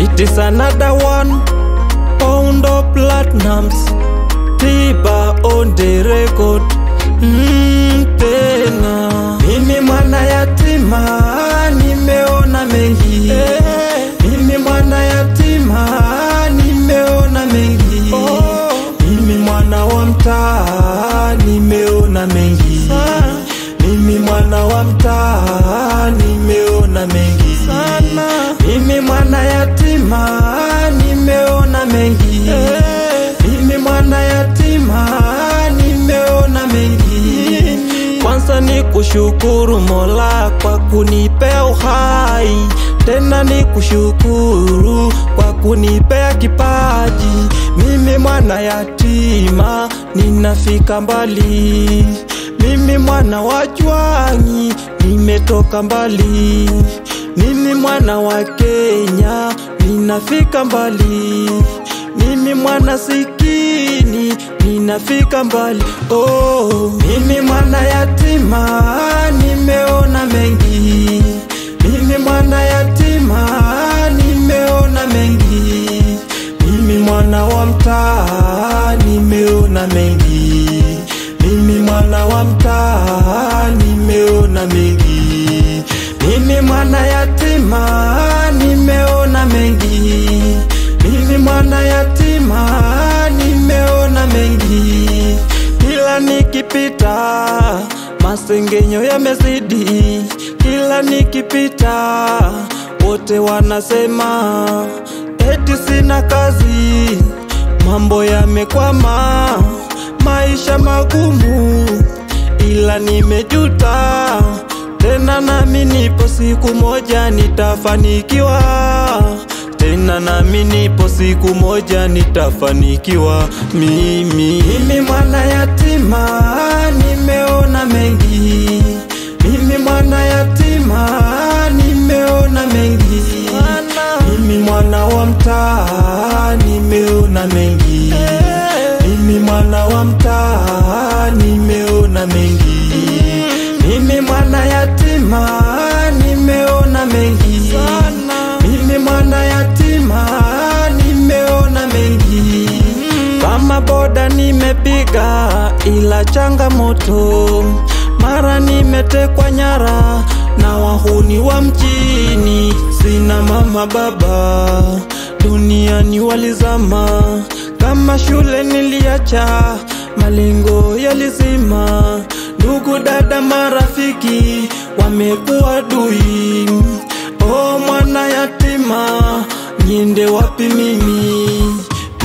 It is another one, pound of platinums, Tiba on the record. Tena mimi mwana yatima, nimeona mengi. Mimi mwana yatima, nimeona mengi. Mimi mwana wa mtaa, nimeona mengi. Mimi mwana wa mtaa, nimeona mengi sana. Mimi mwana yatima, nimeona mengi. Mimi mwana yatima, nimeona mengi. Kwanza ni kushukuru Mola kwa kunipea uhai, tena ni kushukuru kwa kunipea kipaji. Mimi mwana yatima, ninafika mbali. Mimi mwana wa Jwangi, nimetoka mbali. Mimi mwana wa Kenya, ninafika mbali. Mimi mwana sikini, ninafika mbali. Mimi mwana yatima, nimeona mengi. Mimi mwana yatima, nimeona mengi. Mimi mwana wa mtaa, nimeona mengi. Mimi mwana wa mtaa, nimeona mengi. Mimi mwana yatima, nimeona mengi. Mimi mwana yatima, nimeona mengi. Kila nikipita, masengenyo yamezidi. Kila nikipita, wote wanasema eti sina kazi, mambo yamekwama, maisha magumu. Ila nimejuta, tena nami nipo siku moja nitafanikiwa. Tena nami nipo siku moja nitafanikiwa. Mimi mwana yatima, nimeona mengi. Mimi mwana yatima, nimeona mengi. Mimi mwana wa mtaa, nimeona mengi. Mimi mwana wa mtaa, nimeona mengi. Mimi mwana yatima, nimeona mengi. Mimi mwana yatima, nimeona mengi. Kama boda nimepiga, ila changamoto. Mara nimetekwa nyara na wahuni wa mjini. Sina mama baba, duniani walizama. Kama shule niliacha, malengo yalizima. Ndugu dada marafiki, wamekuwa adui. Mwana yatima, niende wapi mimi?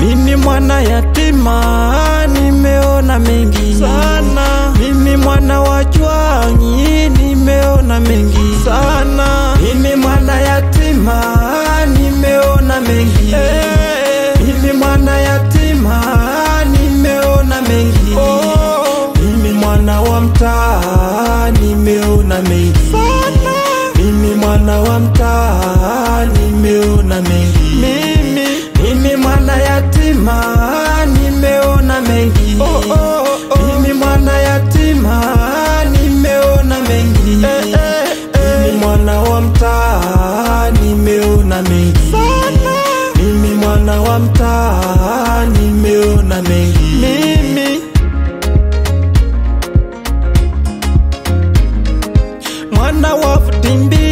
Mimi mwana yatima, nimeona mengi sana. Mimi mwana wa Jwangi, nimeona mengi sana. Mimi mwana yatima, nimeona mengi. Mimi mwana yatima, nimeona mengi. Mimi mwana wa mtaa, nimeona mengi. Mimi mwana wa mtaa, nimeona mengi. Mimi mwana yatima, nimeona mengi. Mimi mwana yatima, nimeona mengi. Mimi mwana wa mtaa, nimeona mengi. Mimi mwana wa mtaa, nimeona mengi. Mwana wa Futimbi,